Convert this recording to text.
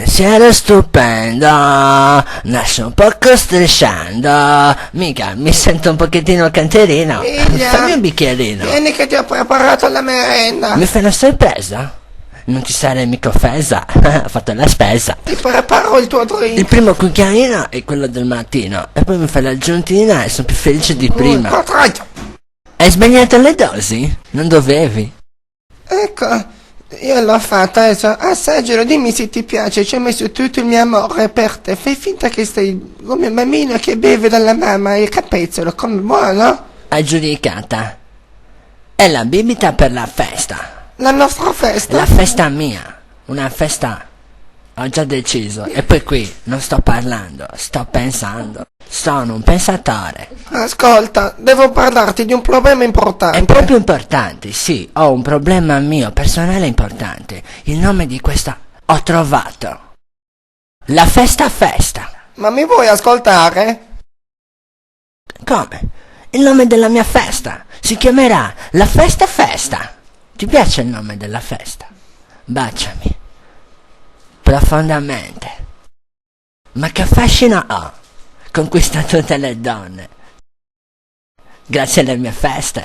pensiero stupendo nasce un poco strisciando. Mica, mi sento un pochettino canterino. Figlia, Fammi un bicchierino. vieni che ti ho preparato la merenda. Mi fai una sorpresa? Non ti sarei mica offesa. Ho fatto la spesa. Ti preparo il tuo Il drink. primo cucchiaino è quello del mattino e poi mi fai l'aggiuntina e sono più felice di prima. Potrai... Hai sbagliato le dosi? Non dovevi. Ecco, io l'ho fatta adesso. Assaggialo, dimmi se ti piace. Ci ho messo tutto il mio amore per te. Fai finta che stai come un bambino che beve dalla mamma il capezzolo. Come buono? Aggiudicata. È la bibita per la festa. La nostra festa. La festa mia. Una festa. Ho già deciso. E poi qui non sto parlando, sto pensando. Sono un pensatore. Ascolta, devo parlarti di un problema importante. È proprio importante, sì. Ho un problema mio personale importante. Il nome di questa ho trovato. La festa festa. Ma mi vuoi ascoltare? Come? Il nome della mia festa si chiamerà La Festa Festa. Ti piace il nome della festa? Baciami. Profondamente. Ma che fascino ho. Conquista tutte le donne. Grazie alle mie feste.